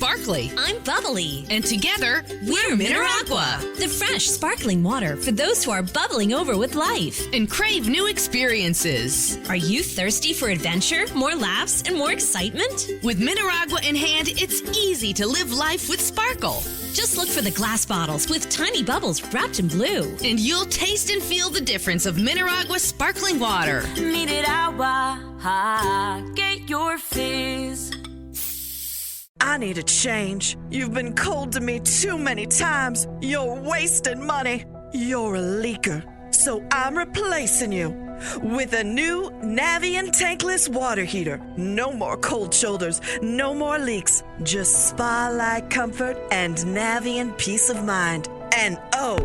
sparkly. I'm bubbly. And together, we're Mineragua. The fresh, sparkling water for those who are bubbling over with life. And crave new experiences. Are you thirsty for adventure, more laughs, and more excitement? With Mineragua in hand, it's easy to live life with sparkle. Just look for the glass bottles with tiny bubbles wrapped in blue. And you'll taste and feel the difference of Mineragua sparkling water. Mineragua, get your fizz. I need a change. You've been cold to me too many times. You're wasting money. You're a leaker. So I'm replacing you with a new Navien tankless water heater. No more cold shoulders, no more leaks. Just spa-like comfort and Navien peace of mind. And oh,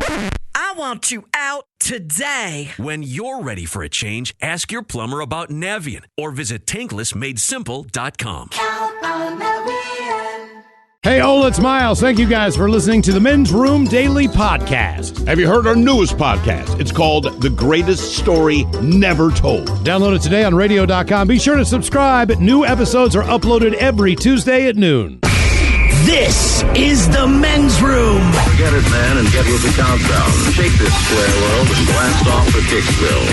I want you out today. When you're ready for a change, ask your plumber about Navien or visit tanklessmadesimple.com. Count on Navien. Hey, Ola, it's Miles. Thank you guys for listening to the Men's Room Daily Podcast. Have you heard our newest podcast? It's called The Greatest Story Never Told. Download it today on radio.com. Be sure to subscribe. New episodes are uploaded every Tuesday at noon. This is the Men's Room. Get it, man, and get with the countdown. Shake this square world and blast off for Kicksville.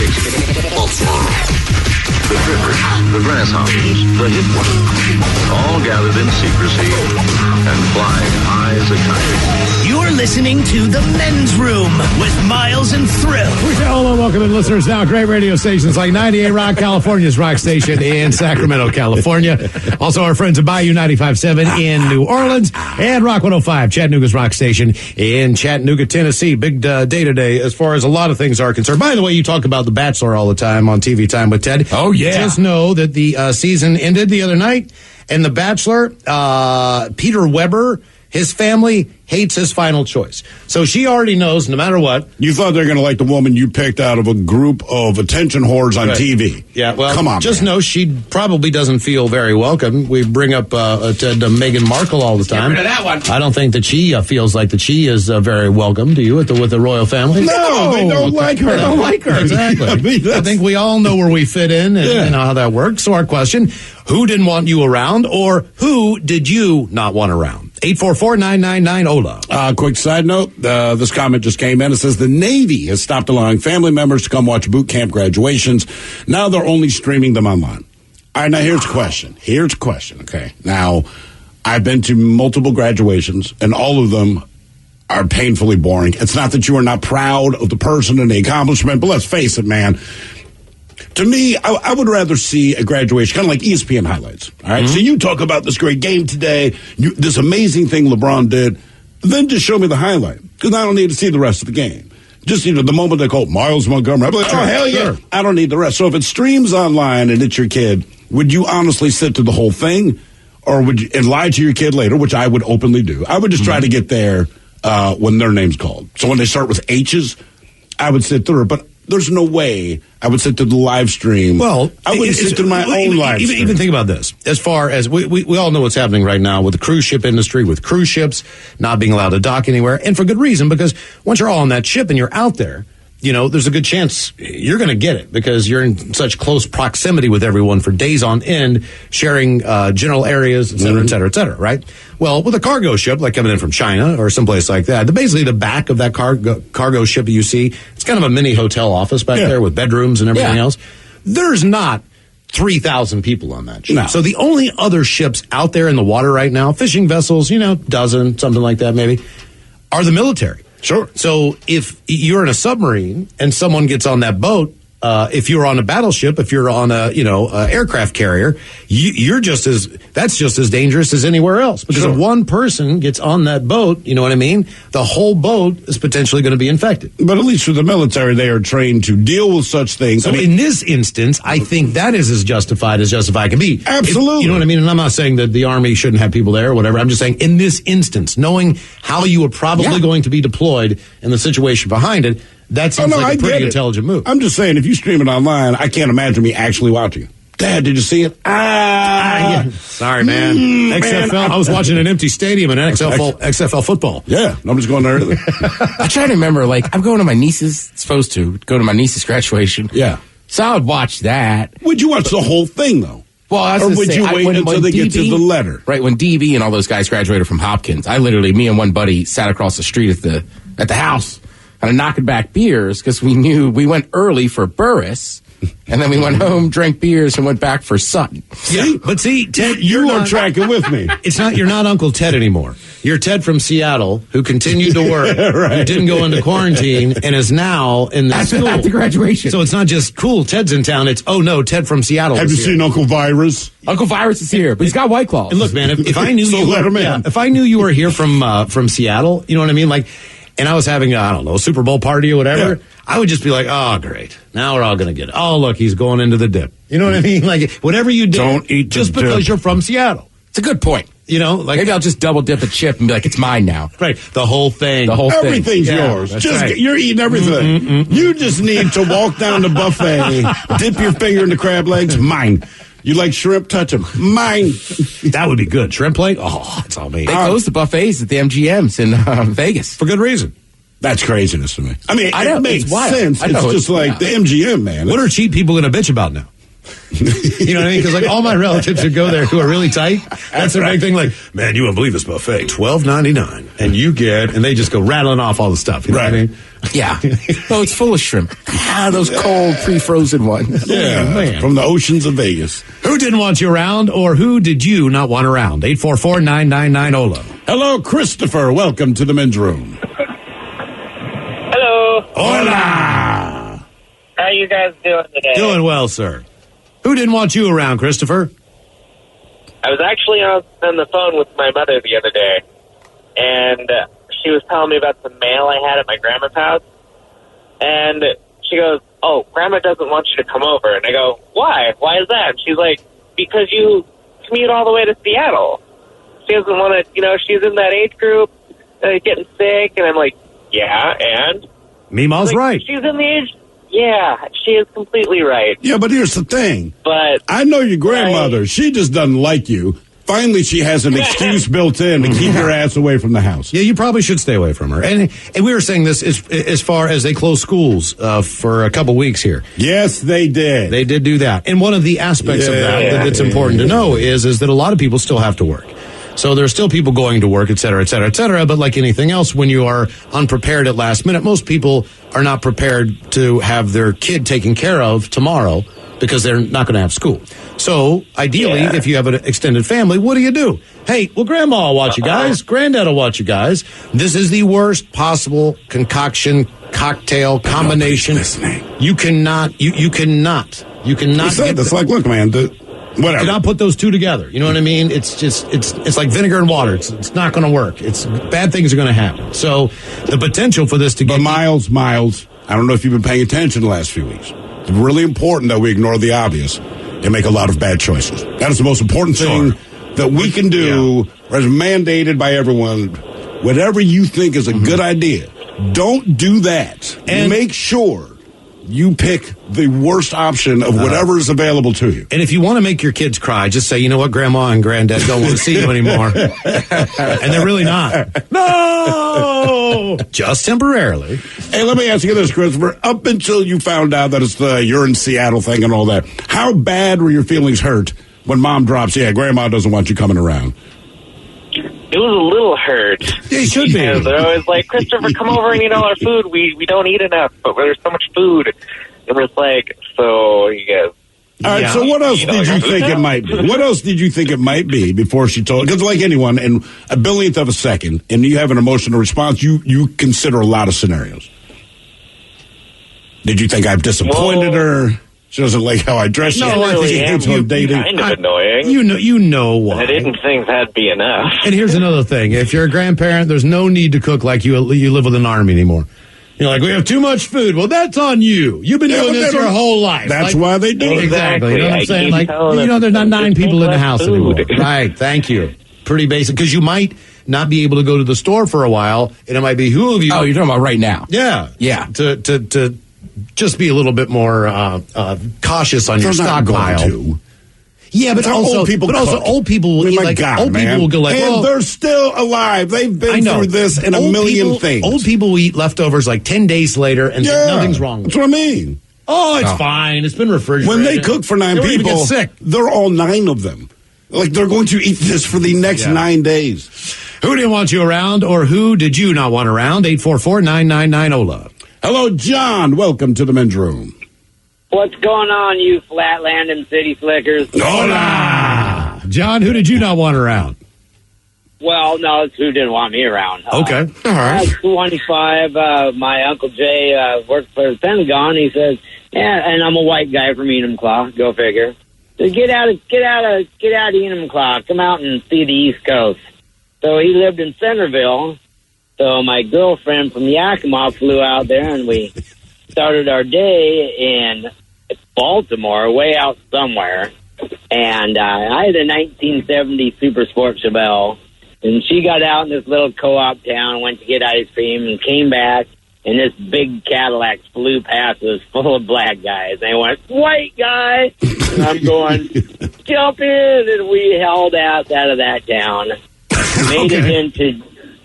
The Drippers, the Grasshoppers, the Hit Ones, all gathered in secrecy and flying high as a kite. You're listening to the Men's Room with Miles and Thrill. We say hello and welcome in listeners now. Great radio stations like 98 Rock, California's rock station in Sacramento, California. Also our friends at Bayou 95.7 in New Orleans and Rock 105, Chattanooga's rock station in Chattanooga, Tennessee. Big day today as far as a lot of things are concerned. By the way, you talk about The Bachelor all the time on TV Time with Ted. Oh, yeah. Just know that the season ended the other night, and The Bachelor, Peter Weber, his family hates his final choice. So she already knows no matter what. You thought they were going to like the woman you picked out of a group of attention whores on TV. Yeah, well, come on, just man. know she probably doesn't feel very welcome. We bring up Meghan Markle all the time. Get rid of that one. I don't think that she feels like that she is very welcome to you with the royal family. No, they don't like her. They don't like her. Exactly. I think we all know where we fit in and how that works. So our question, who didn't want you around, or who did you not want around? 844-999-OLA. Quick side note, this comment just came in. It says the Navy has stopped allowing family members to come watch boot camp graduations. Now they're only streaming them online. All right, now here's a question. Okay. Now, I've been to multiple graduations, and all of them are painfully boring. It's not that you are not proud of the person and the accomplishment, but let's face it, man. To me, I would rather see a graduation, kind of like ESPN highlights. All right, So you talk about this great game today, this amazing thing LeBron did, then just show me the highlight, because I don't need to see the rest of the game. Just, the moment they call Miles Montgomery, I'm like, oh, hell yeah. I don't need the rest. So if it streams online and it's your kid, would you honestly sit through the whole thing, or would you and lie to your kid later, which I would openly do? I would just try to get there when their name's called. So when they start with H's, I would sit through it, but there's no way I would sit through the live stream. Well, I wouldn't sit through my own live stream. Even think about this. As far as we all know what's happening right now with the cruise ship industry, with cruise ships not being allowed to dock anywhere, and for good reason, because once you're all on that ship and you're out there, there's a good chance you're going to get it because you're in such close proximity with everyone for days on end, sharing general areas, et cetera, right? Well, with a cargo ship, like coming in from China or someplace like that, basically the back of that cargo ship you see, it's kind of a mini hotel office back there with bedrooms and everything else. There's not 3,000 people on that ship. No. So the only other ships out there in the water right now, fishing vessels, dozen, something like that maybe, are the military. Sure. So if you're in a submarine and someone gets on that boat, if you're on a battleship, if you're on a aircraft carrier, that's just as dangerous as anywhere else. Because if one person gets on that boat, you know what I mean? The whole boat is potentially going to be infected. But at least for the military, they are trained to deal with such things. So in this instance, I think that is as justified can be. Absolutely. You know what I mean? And I'm not saying that the Army shouldn't have people there or whatever. I'm just saying in this instance, knowing how you are probably going to be deployed and the situation behind it, that seems like a pretty intelligent move. I'm just saying, if you stream it online, I can't imagine me actually watching it. Dad, did you see it? Sorry, man. XFL. I was watching an empty stadium in XFL football. Yeah, nobody's going there either. I try to remember, I'm going to my niece's, supposed to go to my niece's graduation. Yeah. So I would watch that. Would you watch the whole thing, though? Well, I was or gonna would say, you wait until they get to the letter? Right, when DB and all those guys graduated from Hopkins, me and one buddy sat across the street at the house, kind of knocking back beers because we knew we went early for Burris, and then we went home, drank beers, and went back for Sutton. Yeah, but see, Ted, You're not tracking with me. You're not Uncle Ted anymore. You're Ted from Seattle, who continued to work, Right. who didn't go into quarantine, and is now in the school. At the graduation. So it's not just cool, Ted's in town. It's, oh no, Ted from Seattle. Have you seen Uncle Virus? Uncle Virus is here, but he's got White Claws. And look, man, if I knew So you let were, him in. if I knew you were here from Seattle, you know what I mean? Like, and I was having, I don't know, a Super Bowl party or whatever, Yeah. I would just be like, oh, great. Now we're all going to get it. Oh, look, he's going into the dip. You know what I mean? Like, whatever you do, Don't eat the just because dip. you're from Seattle. It's a good point. You know, like, Maybe I'll just double dip a chip and be like, it's mine now. right, the whole thing. The whole thing. Everything's Yeah, yours. that's Just right. you're eating everything. You just need to walk down the buffet, dip your finger in the crab legs. Mine. You like shrimp? Touch them. Mine. That would be good. Shrimp plate? Oh, it's all me. They closed the buffets at the MGMs in Vegas. For good reason. That's craziness to me. I mean, I know, it makes it's wild. sense. I know, It's just like the MGM, man. What are cheap people going to bitch about now? You know what I mean? Because like all my relatives who go there who are really tight, that's their big thing. Like, man, you wouldn't believe this buffet, $12.99, and you get, and they just go rattling off all the stuff. You know what I mean? Yeah. No, it's full of shrimp. Those cold, pre-frozen ones. Yeah, man. from the oceans of Vegas. Who didn't want you around, or who did you not want around? 844-999-OLO. Hello, Christopher. Welcome to the men's room. Hello. Hola! How you guys doing today? Doing well, sir. Who didn't want you around, Christopher? I was actually on the phone with my mother the other day, and she was telling me about some mail I had at my grandma's house. And she goes, "Oh, Grandma doesn't want you to come over." And I go, "Why? Why is that?" And she's like, "Because you commute all the way to Seattle. She doesn't want to, she's in that age group, getting sick." And I'm like, "Yeah, and?" Meemaw's Like, right. She's in the age... Yeah, she is completely right. Yeah, but here's the thing. But I know your grandmother. She just doesn't like you. Finally, she has an excuse built in to keep your ass away from the house. Yeah, you probably should stay away from her. And we were saying this as far as they closed schools for a couple weeks here. Yes, they did. They did do that. And one of the aspects of that that's important to know is that a lot of people still have to work. So there are still people going to work, et cetera, et cetera, et cetera. But like anything else, when you are unprepared at last minute, most people are not prepared to have their kid taken care of tomorrow because they're not going to have school. So ideally, if you have an extended family, what do? Hey, well, Grandma will watch you guys. Granddad will watch you guys. This is the worst possible concoction, cocktail, combination. You cannot. It's like, look, man, whatever. You cannot put those two together. You know what I mean? It's just it's like vinegar and water. It's not going to work. It's bad things are going to happen. So the potential for this to get Miles, I don't know if you've been paying attention the last few weeks. It's really important that we ignore the obvious and make a lot of bad choices. That is the most important thing that we can do, as mandated by everyone. Whatever you think is a good idea, don't do that. And make sure you pick the worst option of whatever is available to you. And if you want to make your kids cry, just say, you know what, Grandma and Granddad don't want to see you anymore. And they're really not. No! Just temporarily. Hey, let me ask you this, Christopher. Up until you found out that it's the you're in Seattle thing and all that, how bad were your feelings hurt when Mom drops, Grandma doesn't want you coming around? it was a little hurt. Yeah, it should be. They're always like, Christopher, come over and eat all our food. We don't eat enough, but there's so much food. And we're like, so you guys. All right, so what else did you think it might be? What else did you think it might be before she told? Because like anyone, in a billionth of a second, and you have an emotional response, you consider a lot of scenarios. Did you think I've disappointed her? She doesn't like how I dress. No, I think she hates on dating. Kind of annoying. You know why. I didn't think that'd be enough. And here's another thing: if you're a grandparent, there's no need to cook like you live with an army anymore. You're like, we have too much food. Well, that's on you. You've been doing this your whole life. That's why they do it. Exactly. You know what I'm saying? Like, there's not 9 people in the house anymore. Right. Thank you. Pretty basic. Because you might not be able to go to the store for a while, and it might behoove you. Oh, you're talking about right now? Yeah. Yeah. To just be a little bit more cautious on your stockpile. Yeah, but also old people. But also, old people will eat like old people will go like, and they're still alive. They've been through this and a million things. Old people will eat leftovers like 10 days later, and nothing's wrong with That's what I mean. Oh, it's fine. It's been refrigerated. When they cook for 9 They people, get sick. they're all 9 of them. Like, they're going to eat this for the next 9 days. Who didn't want you around, or who did you not want around? 844-999-OLA. Hello, John. Welcome to the men's room. What's going on, you Flatland and City Slickers? Hola! John, who did you not want around? Well, no, it's who didn't want me around. Okay. All right. I was 25. My Uncle Jay worked for the Pentagon. He says, yeah, and I'm a white guy from Enumclaw. Go figure. So get out of Enumclaw. Come out and see the East Coast. So he lived in Centerville. So my girlfriend from Yakima flew out there, and we started our day in Baltimore, way out somewhere. And I had a 1970 Super Sport Chevelle. And she got out in this little co-op town, went to get ice cream, and came back, and this big Cadillac flew past us full of black guys. They went, white guy! And I'm going, jump in! And we held ass out of that town.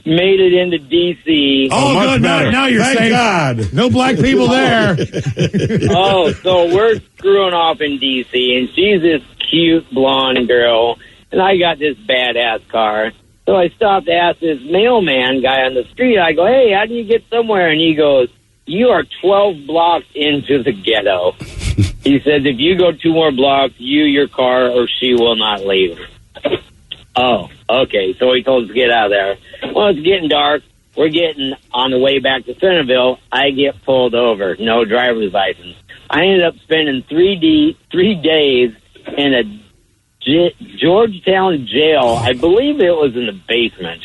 Made it into D.C. Oh, good. Now you're Thank safe. God. No black people there. So we're screwing off in D.C., and she's this cute blonde girl, and I got this badass car. So I stopped to ask this mailman guy on the street. I go, hey, how do you get somewhere? And he goes, you are 12 blocks into the ghetto. He says, if you go 2 more blocks, your car, or she will not leave. Oh, okay. So he told us to get out of there. Well, it's getting dark. We're getting on the way back to Centerville. I get pulled over. No driver's license. I ended up spending 3 days in a Georgetown jail. I believe it was in the basement.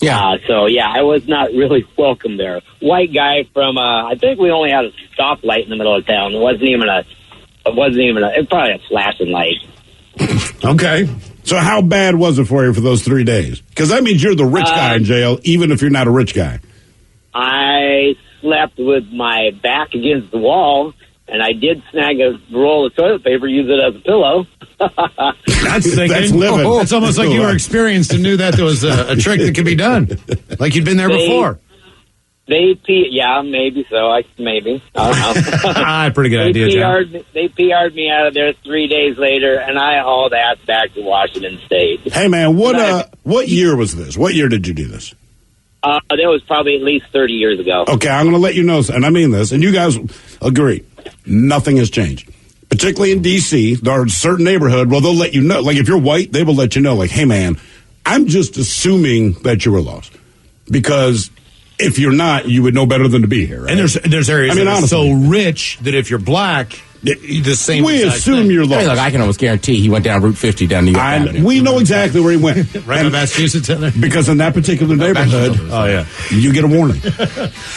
Yeah. I was not really welcome there. White guy from, I think we only had a stoplight in the middle of town. It wasn't probably a flashing light. Okay. So how bad was it for you for those 3 days? Because that means you're the rich guy in jail, even if you're not a rich guy. I slept with my back against the wall, and I did snag a roll of toilet paper, use it as a pillow. That's thinking. That's living. It's almost like you were experienced and knew that there was a trick that could be done. Like you'd been there before. Maybe so. Maybe. I don't know. Pretty good idea, John. They PR'd me out of there 3 days later, and I hauled ass back to Washington State. Hey, man, what year was this? What year did you do this? That was probably at least 30 years ago. Okay, I'm going to let you know, and I mean this, and you guys agree. Nothing has changed. Particularly in D.C., there are certain neighborhood, well, they'll let you know. Like, if you're white, they will let you know, like, hey, man, I'm just assuming that you were lost. Because if you're not, you would know better than to be here, right? And there's areas that are so rich that if you're black, the same. We assume thing. you're lost. Hey, look, I can almost guarantee he went down Route 50 down New York Avenue. We know exactly where he went. Right in Massachusetts, in there? Because in that particular neighborhood, you get a warning.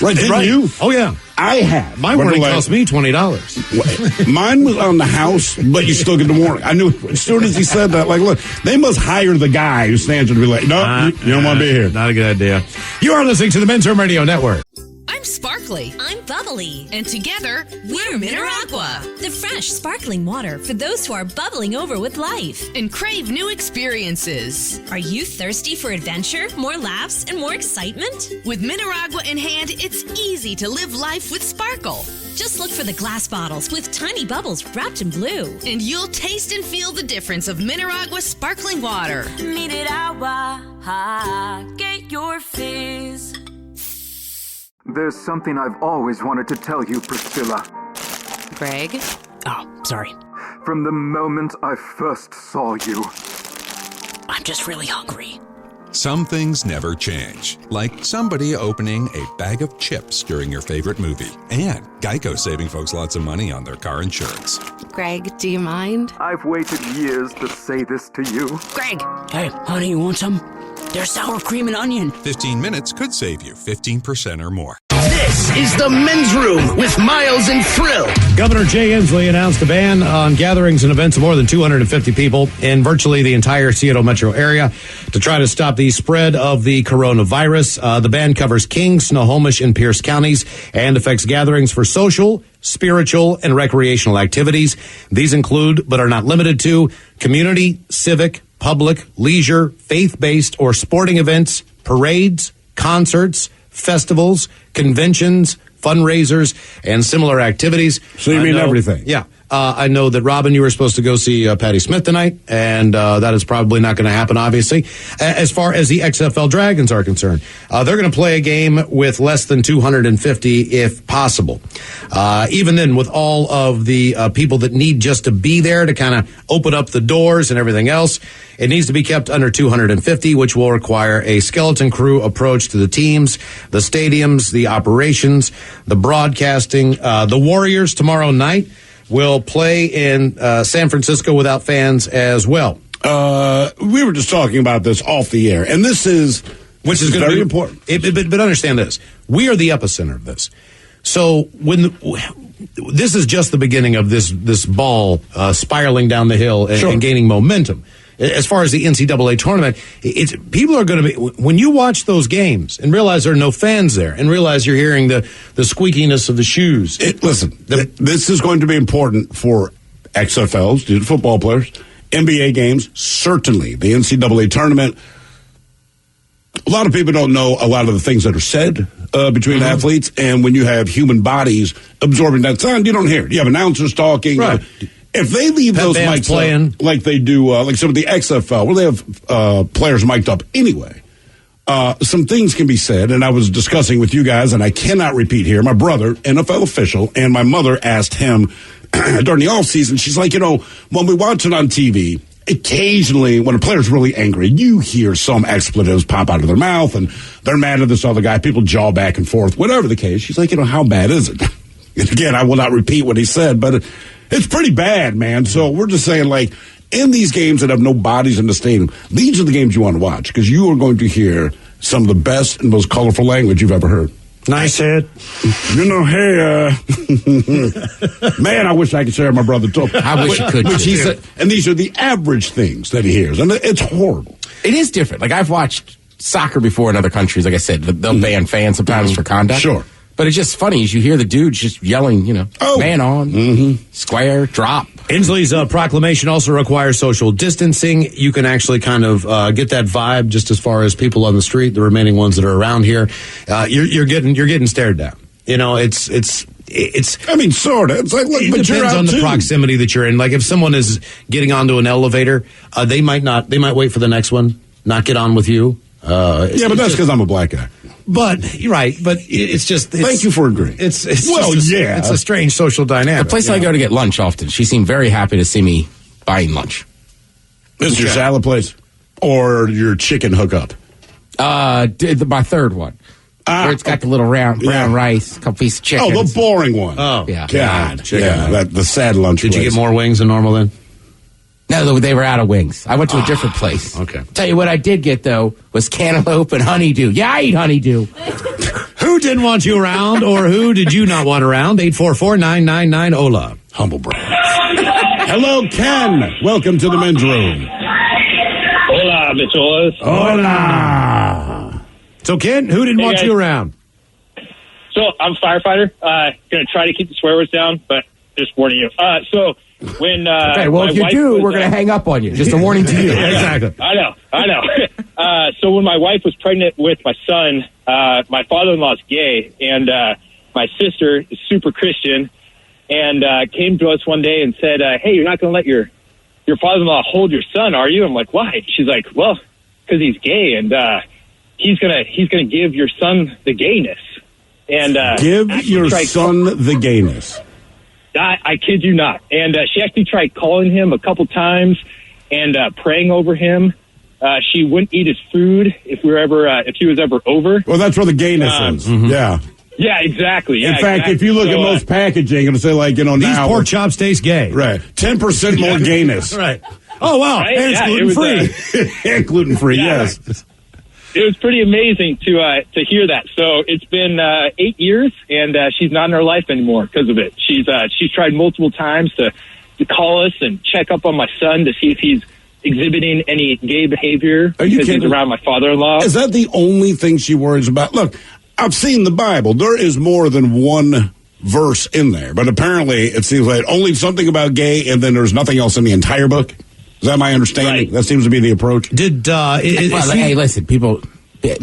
Right, didn't you? Oh, yeah. I have. My warning cost me $20. Mine was on the house, but you still get the warning. I knew as soon as he said that, like, look, they must hire the guy who stands and be like, no, you don't want to be here. Not a good idea. You are listening to the Men's Room Radio Network. I'm Sparkly. I'm Bubbly. And together, we're Mineragua. The fresh, sparkling water for those who are bubbling over with life And crave new experiences. Are you thirsty for adventure, more laughs, and more excitement? With Mineragua in hand, it's easy to live life with sparkle. Just look for the glass bottles with tiny bubbles wrapped in blue. And you'll taste and feel the difference of Mineragua sparkling water. Mineragua, get your fizz. There's something I've always wanted to tell you, Priscilla. Greg? Oh, sorry. From the moment I first saw you. I'm just really hungry. Some things never change, like somebody opening a bag of chips during your favorite movie, and Geico saving folks lots of money on their car insurance. Greg, do you mind? I've waited years to say this to you. Greg! Hey, honey, you want some? There's sour cream and onion. 15 minutes could save you 15% or more. This is the Men's Room with Miles and Thrill. Governor Jay Inslee announced a ban on gatherings and events of more than 250 people in virtually the entire Seattle metro area to try to stop the spread of the coronavirus. The ban covers King, Snohomish, and Pierce counties and affects gatherings for social, spiritual, and recreational activities. These include, but are not limited to, community, civic, public, leisure, faith-based, or sporting events, parades, concerts, festivals, conventions, fundraisers and similar activities. So you mean everything? Yeah. I know that, Robin, you were supposed to go see Patti Smith tonight, and that is probably not going to happen, obviously. As far as the XFL Dragons are concerned, they're going to play a game with less than 250 if possible. Even then, with all of the people that need just to be there to kind of open up the doors and everything else, it needs to be kept under 250, which will require a skeleton crew approach to the teams, the stadiums, the operations, the broadcasting. The Warriors tomorrow night will play in San Francisco without fans as well. We were just talking about this off the air, and this is which is very important. But understand this: we are the epicenter of this. So this is just the beginning of this ball spiraling down the hill and gaining momentum. As far as the NCAA tournament, people are going to be, when you watch those games and realize there are no fans there and realize you're hearing the squeakiness of the shoes. This is going to be important for XFLs, student football players, NBA games, certainly the NCAA tournament. A lot of people don't know a lot of the things that are said between athletes, and when you have human bodies absorbing that sound, you don't hear it. You have announcers talking. Right. If they leave those mics playing like they do, like some of the XFL, where they have players mic'd up anyway, some things can be said. And I was discussing with you guys, and I cannot repeat here. My brother, NFL official, and my mother asked him during the offseason, she's like, when we watch it on TV, occasionally when a player's really angry, you hear some expletives pop out of their mouth, and they're mad at this other guy. People jaw back and forth, whatever the case. She's like, how bad is it? And again, I will not repeat what he said, but it's pretty bad, man. So we're just saying, in these games that have no bodies in the stadium, these are the games you want to watch because you are going to hear some of the best and most colorful language you've ever heard. Nice head. Hey, man, I wish I could share my brother too. I wish you could. And these are the average things that he hears, and it's horrible. It is different. I've watched soccer before in other countries. Like I said, they'll ban fans sometimes for conduct. Sure. But it's just funny as you hear the dudes just yelling, man on, square, drop. Inslee's proclamation also requires social distancing. You can actually kind of get that vibe just as far as people on the street, the remaining ones that are around here. You're getting stared down. It's. I mean, sort of. It's like, look, it depends on the proximity that you're in. Like if someone is getting onto an elevator, they might wait for the next one, not get on with you. But that's because I'm a black guy. But you're right. But it's just. Thank you for agreeing. It's a strange social dynamic. The place I go to get lunch often, she seemed very happy to see me buying lunch. This is your salad place or your chicken hookup? My third one. Where it's got the little brown rice, a couple pieces of chicken. Oh, the boring one. Oh, yeah. God. The sad lunch Did place. you get more wings than normal then? No, they were out of wings. I went to a different place. Okay. Tell you what I did get, though, was cantaloupe and honeydew. Yeah, I eat honeydew. Who didn't want you around, or who did you not want around? 844-999-OLA. Humble brag. Hello, Ken. Welcome to the men's room. Hola, bicholas. Hola. So, Ken, who didn't want you around? So, I'm a firefighter. Going to try to keep the swear words down, but just warning you. When okay, well, if you do, we're going to hang up on you. Just a warning to you. Exactly. I know. So when my wife was pregnant with my son, my father-in-law's gay, and my sister is super Christian, and came to us one day and said, "Hey, you're not going to let your father-in-law hold your son, are you?" I'm like, "Why?" She's like, "Well, because he's gay, and he's gonna give your son the gayness." And give your son the gayness. I kid you not. And she actually tried calling him a couple times and praying over him. She wouldn't eat his food if he was ever over. Well, that's where the gayness is. Mm-hmm. Yeah. Yeah, exactly. In fact, if you look at most packaging, it'll say these now pork chops taste gay. Right. 10% more gayness. Right. Oh, wow. Right? And it's gluten-free. And gluten-free, yes. It was pretty amazing to hear that. So it's been 8 years, and she's not in our life anymore because of it. She's tried multiple times to call us and check up on my son to see if he's exhibiting any gay behavior because he's around my father-in-law. Is that the only thing she worries about? Look, I've seen the Bible. There is more than one verse in there, but apparently it seems like only something about gay, and then there's nothing else in the entire book. Is that my understanding? Right. That seems to be the approach. Hey, listen, people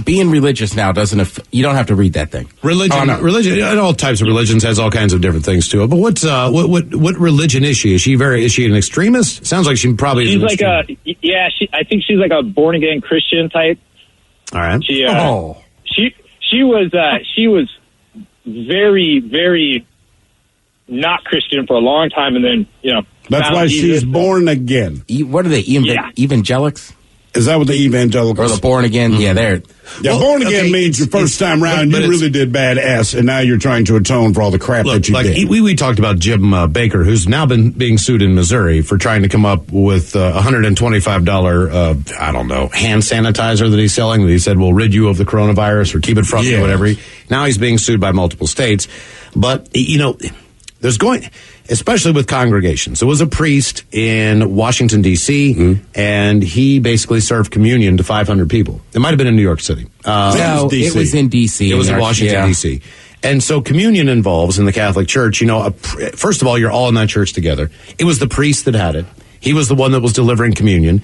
being religious now you don't have to read that thing. Religion, and all types of religions has all kinds of different things to it. But what religion is she? Is she an extremist? Sounds like she probably is. She's I think she's like a born again Christian type. All right. She was very, very not Christian for a long time, and then that's why she's born again. What are they? Evangelics? Is that what the evangelicals? Or the born again? Mm-hmm. Yeah, they're... Yeah, born again means your first time round, you really did badass, and now you're trying to atone for all the crap that you did. We talked about Jim Baker, who's now been being sued in Missouri for trying to come up with $125, hand sanitizer that he's selling, that he said will rid you of the coronavirus or keep it from you, whatever. Now he's being sued by multiple states. But, especially with congregations. There was a priest in Washington, D.C., and he basically served communion to 500 people. It might have been in New York City. No, it was in D.C. It was in Washington, D.C. And so communion involves, in the Catholic Church, first of all, you're all in that church together. It was the priest that had it. He was the one that was delivering communion.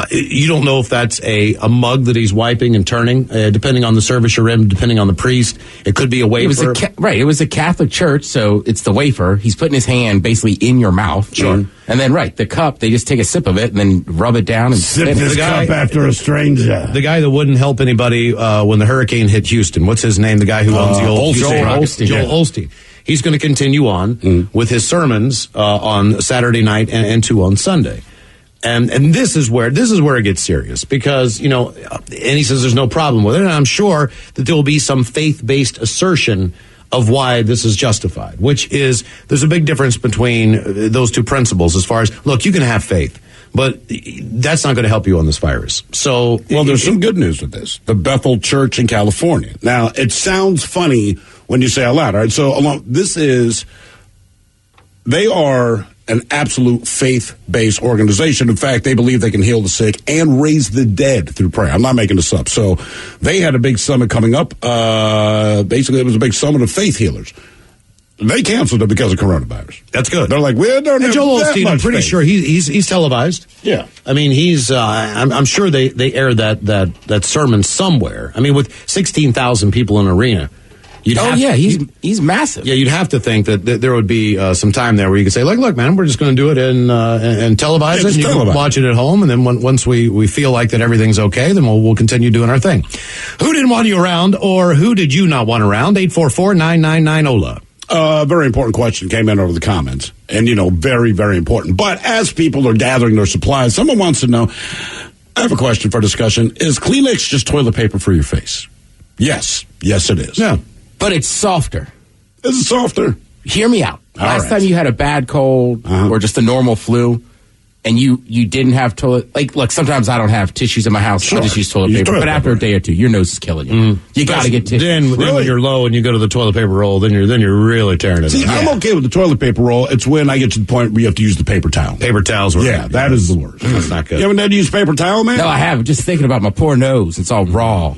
You don't know if that's a mug that he's wiping and turning, depending on the service you're in, depending on the priest. It could be a wafer. It was a Catholic church, so it's the wafer. He's putting his hand basically in your mouth. Sure. And then, the cup, they just take a sip of it and then rub it down and sip this cup after a stranger. The guy that wouldn't help anybody when the hurricane hit Houston. What's his name? The guy who owns the old Joel Osteen. Joel Osteen. He's going to continue on with his sermons on Saturday night and 2 on Sunday. And this is where it gets serious because, and he says there's no problem with it. And I'm sure that there will be some faith-based assertion of why this is justified, which is there's a big difference between those two principles as far as, look, you can have faith, but that's not going to help you on this virus. So, there's some good news with this. The Bethel Church in California. Now, it sounds funny when you say out loud, all right? So, they are an absolute faith-based organization. In fact, they believe they can heal the sick and raise the dead through prayer. I'm not making this up. So they had a big summit coming up. Basically, it was a big summit of faith healers. They canceled it because of coronavirus. That's good. They're like, we don't have Joel that Osteen, much I'm pretty faith. sure he's televised. Yeah. I mean, he's. I'm sure they aired that sermon somewhere. I mean, with 16,000 people in an arena. He's massive. Yeah, you'd have to think that there would be some time there where you could say, look, man, we're just going to do it and televise it. And you can watch it at home, and then once we feel like that everything's okay, then we'll continue doing our thing. Who didn't want you around, or who did you not want around? 844-999-OLA. Very important question came in over the comments, and very, very important. But as people are gathering their supplies, someone wants to know. I have a question for discussion: is Kleenex just toilet paper for your face? Yes, it is. Yeah. But it's softer. Is it softer? Hear me out. Last time you had a bad cold or just a normal flu, and you didn't have toilet... look, sometimes I don't have tissues in my house. Sure. I just use toilet paper. But after a day or two, your nose is killing you. You got to get tissues. Then when you're low and you go to the toilet paper roll, then you're really tearing it up. I'm okay with the toilet paper roll. It's when I get to the point where you have to use the paper towel. Paper towls were that is the worst. That's not good. You haven't had to use paper towel, man? No, I haven't. Just thinking about my poor nose. It's all raw.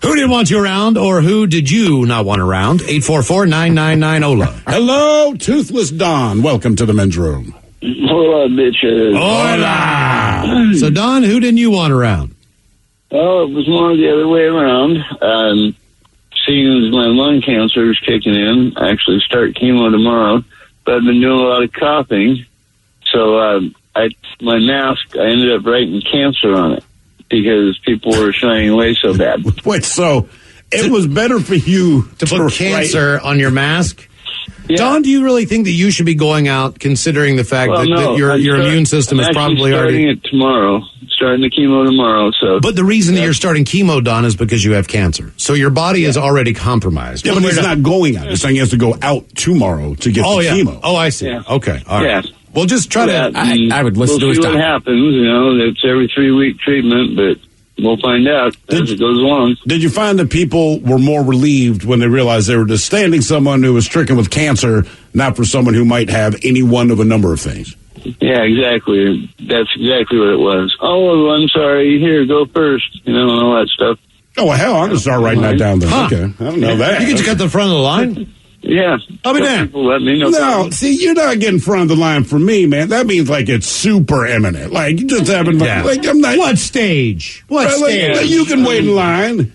Who didn't want you around, or who did you not want around? 844-999-OLA. Hello, Toothless Don. Welcome to the men's room. Hola, bitches. Hola. So, Don, who didn't you want around? Oh, it was more the other way around. Seeing as my lung cancer is kicking in, I actually start chemo tomorrow, but I've been doing a lot of coughing. So, my mask, I ended up writing cancer on it, because people were shying away so bad. Wait, so it was better for you to put cancer on your mask? Yeah. Don, do you really think that you should be going out, considering the fact that your immune system is probably already... I'm starting it tomorrow. Starting the chemo tomorrow. So, but the reason that you're starting chemo, Don, is because you have cancer. So your body is already compromised. Yeah, but he's not going out. He's saying he has to go out tomorrow to get the chemo. Oh, I see. Yeah. Okay. All right. Yeah. Well, just try to... I would listen to his doctor. We'll see what happens. It's every 3-week treatment, but we'll find out as it goes along. Did you find that people were more relieved when they realized they were just standing someone who was stricken with cancer, not for someone who might have any one of a number of things? Yeah, exactly. That's exactly what it was. Oh, I'm sorry. Here, go first. And all that stuff. Oh, well, hell, I'm going to start writing that down there. Huh. Okay. I don't know that. You can just cut the front of the line? Yeah. I'll be damned. People let me know. No, see, you're not getting front of the line for me, man. That means it's super imminent. You just haven't... I'm not... What stage? What stage? You can wait in line.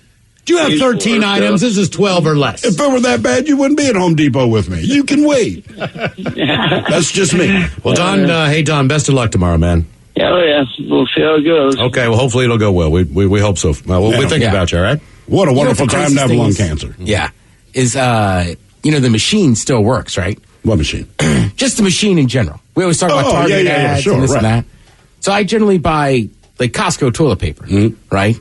Do you have 13 items? This is 12 or less. If it were that bad, you wouldn't be at Home Depot with me. You can wait. That's just me. Well, Don, hey, Don, best of luck tomorrow, man. Oh, yeah. We'll see how it goes. Okay, well, hopefully it'll go well. We hope so. We'll be thinking about you, all right? What a wonderful time to have lung cancer. Yeah. Is, the machine still works, right? What machine? Just the machine in general. We always talk about Target ads and this and that. So I generally buy, like, Costco toilet paper, right?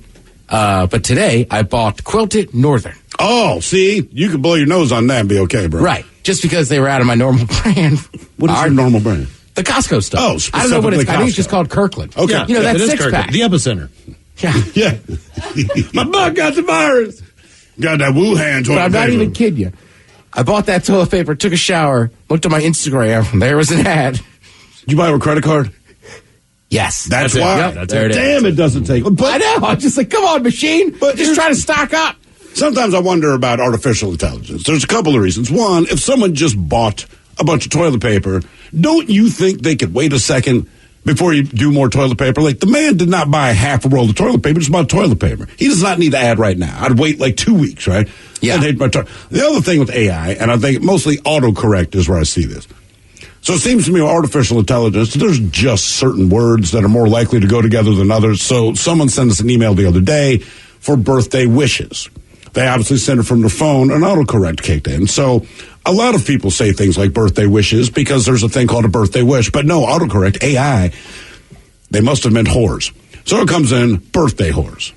But today I bought Quilted Northern. Oh, see? You could blow your nose on that and be okay, bro. Right. Just because they were out of my normal brand. What is your normal brand? The Costco stuff. Oh, I don't know what it's called. I think it's just called Kirkland. Okay. Yeah, that six-pack. The Epicenter. Yeah. Yeah. My butt got the virus. Got that Wuhan toilet But I'm not paper. even kidding you. I bought that toilet paper, took a shower, looked at my Instagram, and there was an ad. Did you buy it with a credit card? Yes. That's it. why. Yep, that's it. Damn, it doesn't take. But I know. I'm just like, come on, machine. But just try to stock up. Sometimes I wonder about artificial intelligence. There's a couple of reasons. One, if someone just bought a bunch of toilet paper, don't you think they could wait a second before you do more toilet paper? Like, the man did not buy half a roll of toilet paper, just bought toilet paper. He does not need to add right now. I'd wait like 2 weeks, right? Yeah. The other thing with AI, and I think mostly autocorrect is where I see this. So it seems to me with artificial intelligence, there's just certain words that are more likely to go together than others. So someone sent us an email the other day for birthday wishes. They obviously sent it from their phone, and autocorrect kicked in. So a lot of people say things like birthday wishes because there's a thing called a birthday wish. But no, autocorrect, AI, they must have meant whores. So it comes in, birthday whores.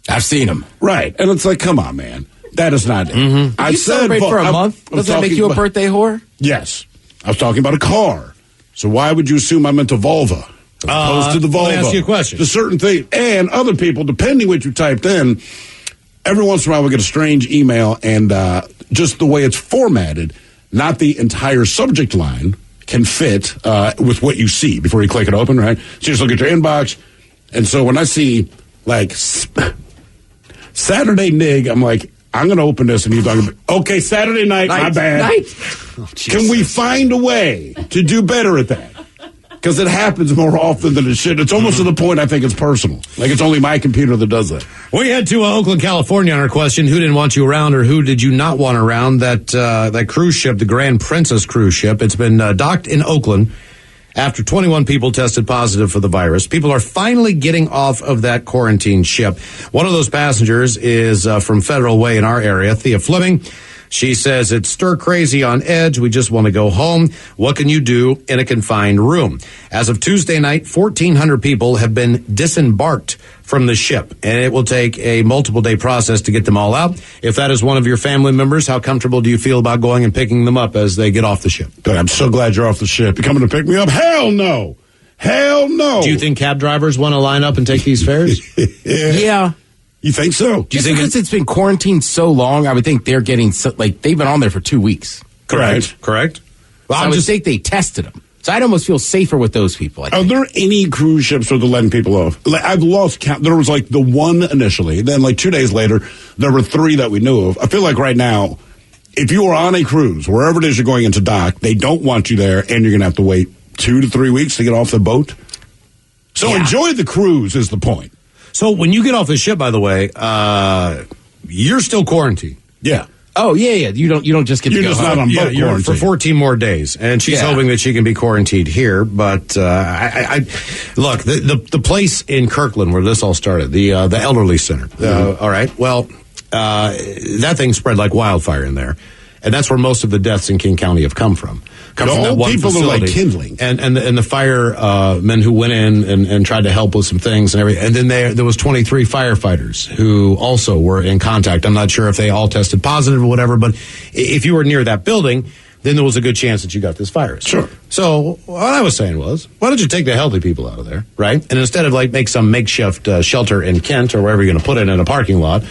I've seen them. Right. And it's like, come on, man. That is not it. Mm-hmm. You celebrate for a month? Does that make you a birthday whore? Yes. I was talking about a car. So why would you assume I meant a Volvo? As opposed to the Volvo. Let me ask you a question. The certain thing. And other people, depending what you typed in, every once in a while we get a strange email, and just the way it's formatted, not the entire subject line can fit with what you see before you click it open, right? So you just look at your inbox. And so when I see, like, Saturday Nig, I'm like, I'm going to open this, and he's talking, okay, Saturday night, my bad. Oh, Can we find a way to do better at that? Because it happens more often than it should. It's almost to the point I think it's personal. Like it's only my computer that does that. We head to Oakland, California on our question, who didn't want you around or who did you not want around? That cruise ship, the Grand Princess cruise ship, it's been docked in Oakland after 21 people tested positive for the virus. People are finally getting off of that quarantine ship. One of those passengers is from Federal Way in our area, Thea Fleming. She says it's stir crazy on edge. We just want to go home. What can you do in a confined room? As of Tuesday night, 1,400 people have been disembarked from the ship, and it will take a multiple-day process to get them all out. If that is one of your family members, how comfortable do you feel about going and picking them up as they get off the ship? Good. I'm so glad you're off the ship. You coming to pick me up? Hell no. Hell no. Do you think cab drivers want to line up and take these fares? Yeah. You think so? Do you think because it's been quarantined so long, I would think they're getting, they've been on there for 2 weeks. Correct. Well, So I would think they tested them. So I'd almost feel safer with those people. Are there any cruise ships where they're letting people off? Like, I've lost count. There was like the one initially. Then like 2 days later, there were 3 that we knew of. I feel like right now, if you are on a cruise, wherever it is you're going into dock, they don't want you there, and you're going to have to wait 2 to 3 weeks to get off the boat. So enjoy the cruise is the point. So when you get off the ship, by the way, you're still quarantined. Yeah. Oh, yeah. You don't just get to go just home. not on boat You're quarantine. for 14 more days, and she's hoping that she can be quarantined here. But I look, the place in Kirkland where this all started, the elderly center. All right, well, that thing spread like wildfire in there, and that's where most of the deaths in King County have come from. Come from that one people facility. are like kindling, and the firemen who went in and tried to help with some things and everything. And then there was 23 firefighters who also were in contact. I'm not sure if they all tested positive or whatever, but if you were near that building, then there was a good chance that you got this virus. Sure. So what I was saying was, why don't you take the healthy people out of there, right? And instead of like make some makeshift shelter in Kent or wherever you're going to put it in a parking lot,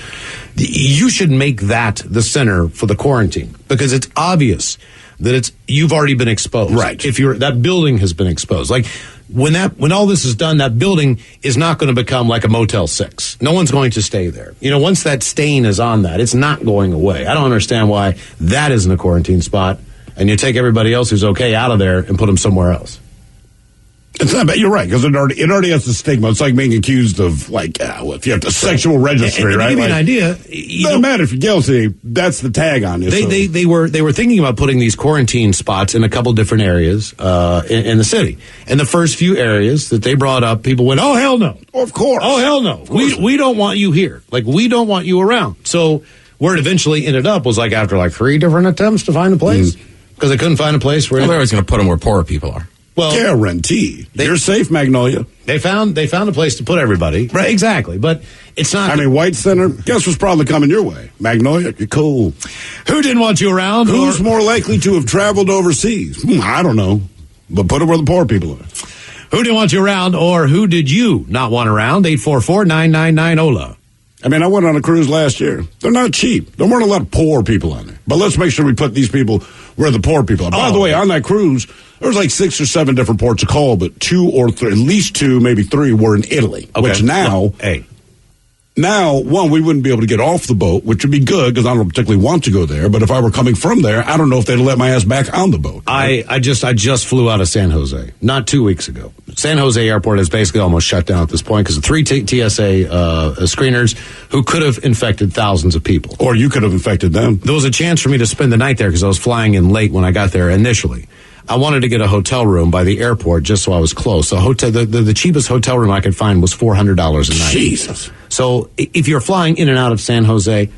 you should make that the center for the quarantine, because it's obvious that you've already been exposed. Right. If that building has been exposed. Like when all this is done, that building is not going to become like a Motel 6. No one's going to stay there. Once that stain is on that, it's not going away. I don't understand why that isn't a quarantine spot, and you take everybody else who's okay out of there and put them somewhere else. It's not bad. You're right, because it already has the stigma. It's like being accused of, like, if you have the sexual registry, and right? To give you an idea, doesn't matter if you're guilty. That's the tag on you. They were thinking about putting these quarantine spots in a couple different areas in the city. And the first few areas that they brought up, people went, "Oh hell no!" Of course. Oh hell no! We don't want you here. Like, we don't want you around. So where it eventually ended up was like after like 3 different attempts to find a place because they couldn't find a place where they're always going to put them where poor people are. Well, guarantee. You're safe, Magnolia. They found a place to put everybody. Right, exactly. But it's not. I mean, White Center, guess what's probably coming your way? Magnolia, you're cool. Who didn't want you around? Who's more likely to have traveled overseas? I don't know. But put it where the poor people are. Who didn't want you around, or who did you not want around? 844-999-OLA. I mean, I went on a cruise last year. They're not cheap. There weren't a lot of poor people on there. But let's make sure we put these people where the poor people are. By the way, on that cruise, there was like 6 or 7 different ports of call, but 2 or 3, at least 2, maybe 3 were in Italy. Okay. Which now, one, we wouldn't be able to get off the boat, which would be good because I don't particularly want to go there. But if I were coming from there, I don't know if they'd let my ass back on the boat. Right? I just flew out of San Jose not 2 weeks ago. San Jose Airport is basically almost shut down at this point because of 3 TSA screeners who could have infected thousands of people. Or you could have infected them. There was a chance for me to spend the night there because I was flying in late when I got there initially. I wanted to get a hotel room by the airport just so I was close. The cheapest hotel room I could find was $400 a night. Jesus. So if you're flying in and out of San Jose,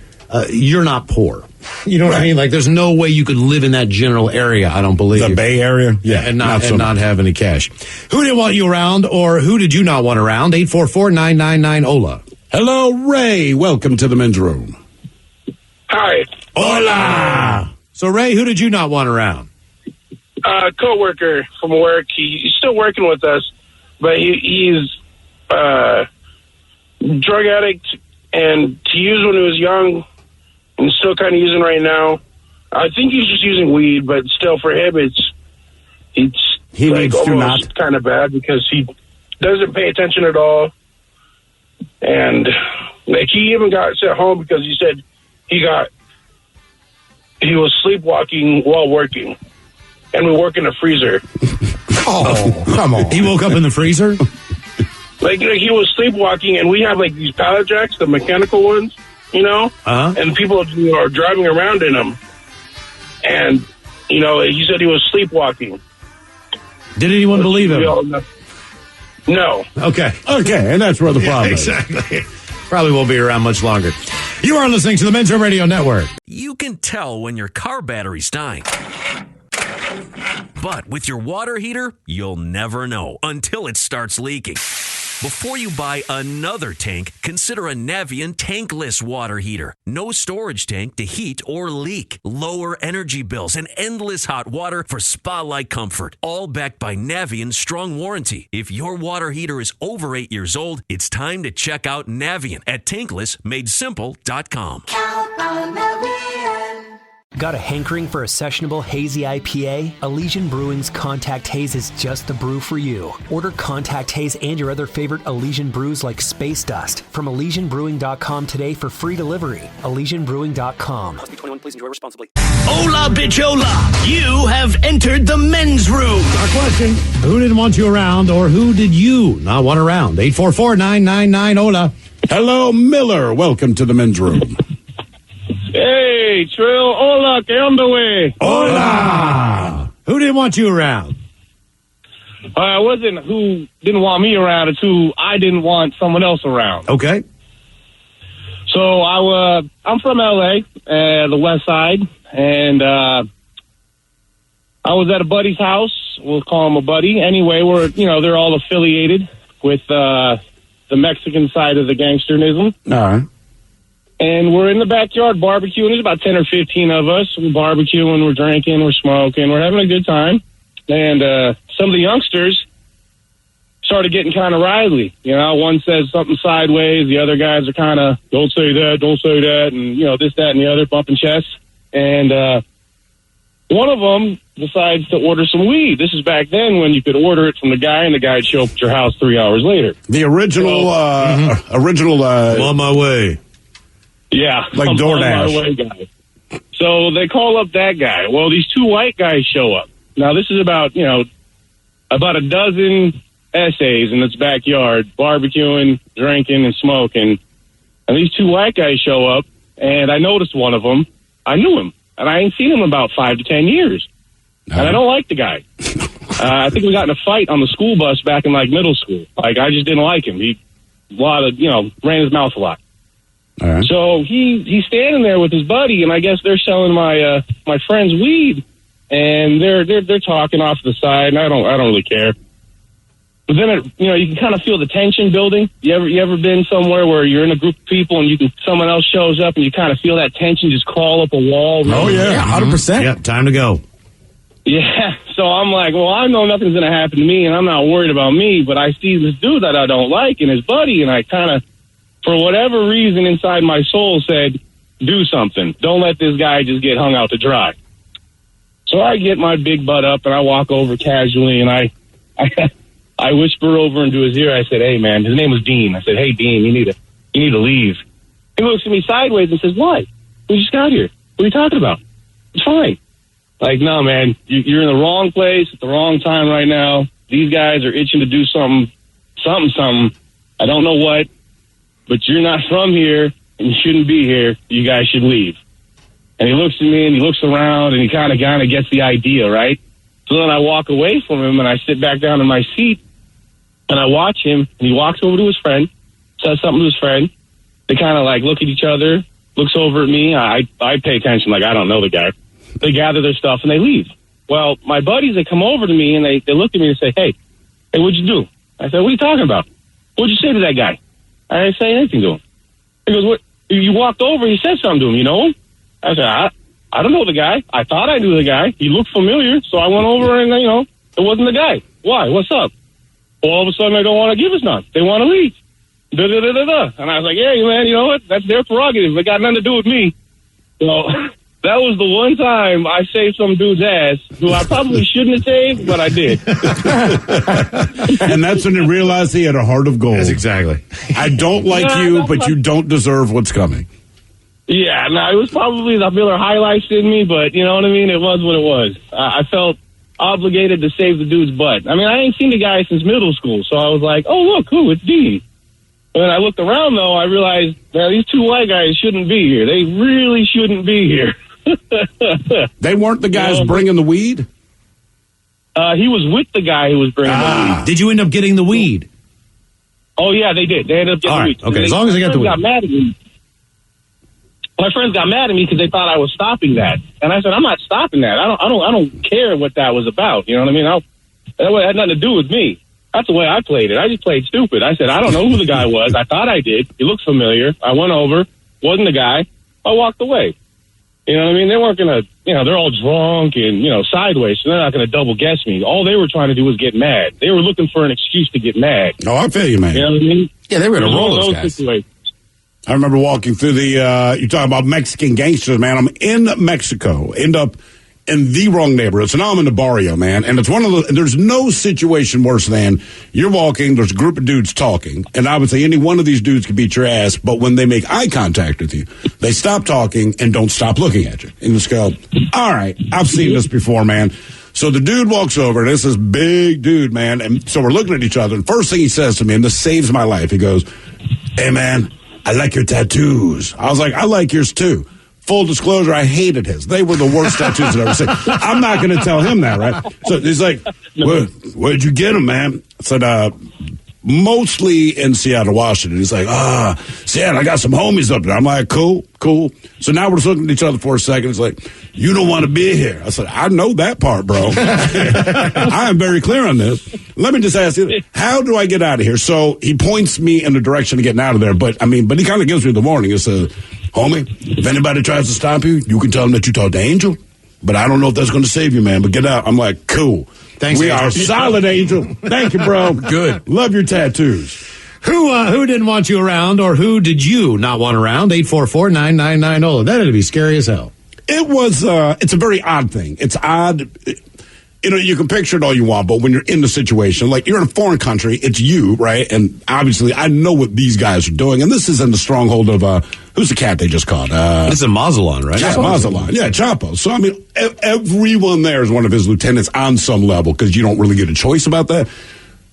you're not poor. You know what I mean? Like, there's no way you could live in that general area, I don't believe. The Bay Area? Yeah, and not have any cash. Who didn't want you around, or who did you not want around? 844-999-OLA. Hello, Ray. Welcome to the men's room. Hi. Hola. So, Ray, who did you not want around? Co-worker from work. He's still working with us, but he's drug addict, and he used when he was young and still kind of using right now. I think he's just using weed, but still for him, he like needs to almost kind of bad because he doesn't pay attention at all. And like, he even got sent home because he said he was sleepwalking while working. And we work in a freezer. Oh, come on. He woke up in the freezer? Like he was sleepwalking, and we have like these pallet jacks, the mechanical ones, you know? Uh-huh. And people are driving around in them. And, you know, he said he was sleepwalking. Did anyone believe him? No. Okay, and that's where the problem is. Exactly. Probably won't be around much longer. You are listening to the Men's Room Radio Network. You can tell when your car battery's dying. But with your water heater, you'll never know until it starts leaking. Before you buy another tank, consider a Navien tankless water heater. No storage tank to heat or leak. Lower energy bills and endless hot water for spa-like comfort. All backed by Navien's strong warranty. If your water heater is over 8 years old, it's time to check out Navien at tanklessmadesimple.com. Count on Navien. Got a hankering for a sessionable hazy IPA? Elysian Brewing's Contact Haze is just the brew for you. Order Contact Haze and your other favorite Elysian brews like Space Dust from ElysianBrewing.com today for free delivery. ElysianBrewing.com. Must be 21. Please enjoy responsibly. Hola, bitch, hola. You have entered the men's room. Our question, who didn't want you around, or who did you not want around? 844-999-OLA. Hello, Miller. Welcome to the men's room. Hey, Trill. Hola, ¿qué onda, wey? Hola. Who didn't want you around? It wasn't who didn't want me around. It's who I didn't want someone else around. Okay. So I'm from L.A., the West Side, and I was at a buddy's house. We'll call him a buddy. Anyway, they're all affiliated with the Mexican side of the gangsterism. All right. And we're in the backyard barbecuing. There's about 10 or 15 of us. We're barbecuing, we're drinking, we're smoking, we're having a good time. And some of the youngsters started getting kind of riley. You know, one says something sideways. The other guys are kind of, don't say that, and, this, that, and the other, bumping chests. And one of them decides to order some weed. This is back then when you could order it from the guy, and the guy'd show up at your house 3 hours later. The original, on my way. Yeah. Like I'm DoorDash. on my way guy. So they call up that guy. Well, these 2 white guys show up. Now, this is about a dozen essays in its backyard, barbecuing, drinking, and smoking. And these two white guys show up, and I noticed one of them. I knew him, and I ain't seen him in about 5 to 10 years. And I don't like the guy. I think we got in a fight on the school bus back in, like, middle school. Like, I just didn't like him. He ran his mouth a lot. All right. So he's standing there with his buddy, and I guess they're selling my friend's weed, and they're talking off to the side, and I don't really care. But then you can kind of feel the tension building. You ever been somewhere where you're in a group of people and someone else shows up and you kind of feel that tension just crawl up a wall? Oh yeah, 100%. Yep, time to go. Yeah, so I'm like, well, I know nothing's going to happen to me, and I'm not worried about me, but I see this dude that I don't like and his buddy, and I kind of, for whatever reason inside my soul, said, do something. Don't let this guy just get hung out to dry. So I get my big butt up, and I walk over casually, and I whisper over into his ear. I said, hey, man, his name was Dean. I said, hey, Dean, you need to leave. He looks at me sideways and says, why? We just got here. What are you talking about? It's fine. Like, no, man, you're in the wrong place at the wrong time right now. These guys are itching to do something. I don't know what, but you're not from here, and you shouldn't be here. You guys should leave. And he looks at me, and he looks around, and he kind of gets the idea, right? So then I walk away from him, and I sit back down in my seat, and I watch him, and he walks over to his friend, says something to his friend. They kind of, like, look at each other, looks over at me. I pay attention, like, I don't know the guy. They gather their stuff, and they leave. Well, my buddies, they come over to me, and they look at me and say, hey, what'd you do? I said, what are you talking about? What'd you say to that guy? I didn't say anything to him. He goes, what? You walked over, he said something to him, you know him? I said, I don't know the guy. I thought I knew the guy. He looked familiar, so I went over and, it wasn't the guy. Why? What's up? Well, all of a sudden, they don't want to give us none. They want to leave. Da-da-da-da-da. And I was like, hey, man, you know what? That's their prerogative. It got nothing to do with me. So that was the one time I saved some dude's ass, who I probably shouldn't have saved, but I did. And that's when you realize he had a heart of gold. Yes, exactly. I don't like you, but you don't deserve what's coming. Yeah, no, it was probably the Miller highlights in me, but you know what I mean? It was what it was. I felt obligated to save the dude's butt. I mean, I ain't seen the guy since middle school, so I was like, oh, look, who? It's Dean. When I looked around, though, I realized, man, these two white guys shouldn't be here. They really shouldn't be here. They weren't the guys bringing the weed? He was with the guy who was bringing the weed. Did you end up getting the weed? Oh, yeah, they did. They ended up getting the weed. Okay, as long as they got the weed. Got mad at me. My friends got mad at me because they thought I was stopping that. And I said, I'm not stopping that. I don't care what that was about. You know what I mean? That had nothing to do with me. That's the way I played it. I just played stupid. I said, I don't know who the guy was. I thought I did. He looked familiar. I went over. Wasn't the guy. I walked away. You know what I mean? They weren't going to, they're all drunk and, sideways, so they're not going to double guess me. All they were trying to do was get mad. They were looking for an excuse to get mad. Oh, I feel you, man. You know what I mean? Yeah, they were going to roll those guys. Situations. I remember walking through you're talking about Mexican gangsters, man. I'm in Mexico, end up in the wrong neighborhood. So now I'm in the barrio, man. And it's one of there's no situation worse than you're walking, there's a group of dudes talking. And I would say any one of these dudes could beat your ass. But when they make eye contact with you, they stop talking and don't stop looking at you. And just go, all right, I've seen this before, man. So the dude walks over, and this is big dude, man. And so we're looking at each other. And first thing he says to me, and this saves my life, he goes, hey, man, I like your tattoos. I was like, I like yours too. Full disclosure, I hated his. They were the worst tattoos I've ever seen. I'm not going to tell him that, right? So he's like, where'd you get them, man? I said, mostly in Seattle, Washington. He's like, Seattle, I got some homies up there. I'm like, cool. So now we're just looking at each other for a second. It's like, you don't want to be here. I said, I know that part, bro. I am very clear on this. Let me just ask you, how do I get out of here? So he points me in the direction of getting out of there. But he kind of gives me the warning. It says, homie, if anybody tries to stop you, you can tell them that you talked to Angel. But I don't know if that's going to save you, man. But get out. I'm like, cool. Thanks, we Angel. are solid, Angel. Thank you, bro. Good. Love your tattoos. Who didn't want you around, or who did you not want around? 844-9990. That'd be scary as hell. It was, it's a very odd thing. It's odd. You can picture it all you want, but when you're in the situation, like you're in a foreign country, it's you, right? And obviously, I know what these guys are doing. And this is in the stronghold of, who's the cat they just caught? This is a Mazatlan, right? Yeah, Mazatlan. Yeah, Chapo. So, everyone there is one of his lieutenants on some level because you don't really get a choice about that.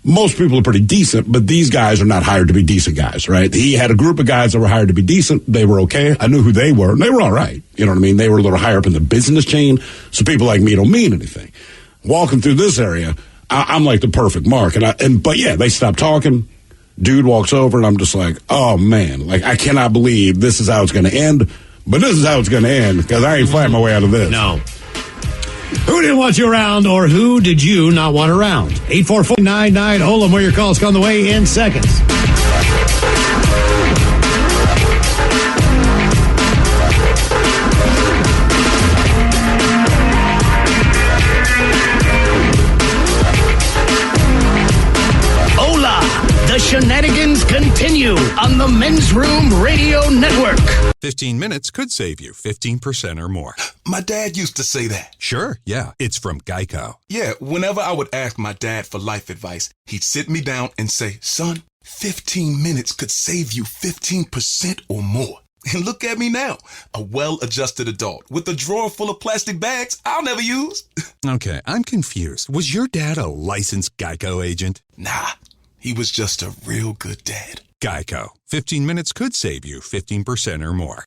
most people are pretty decent, but these guys are not hired to be decent guys, right? He had a group of guys that were hired to be decent. They were okay. I knew who they were, and they were all right. You know what I mean? They were a little higher up in the business chain, so people like me don't mean anything. Walking through this area, I'm like the perfect mark. But yeah, they stopped talking. Dude walks over, and I'm just like, oh, man. Like, I cannot believe this is how it's going to end. But this is how it's going to end, because I ain't fighting my way out of this. No. Who didn't want you around, or who did you not want around? 844-99-OLA, where your calls come the way in seconds. The shenanigans continue on the Men's Room Radio Network. 15 minutes could save you 15% or more. My dad used to say that. Sure, yeah. It's from Geico. Yeah, whenever I would ask my dad for life advice, he'd sit me down and say, son, 15 minutes could save you 15% or more. And look at me now, a well-adjusted adult with a drawer full of plastic bags I'll never use. Okay, I'm confused. Was your dad a licensed Geico agent? Nah. He was just a real good dad. Geico. 15 minutes could save you 15% or more.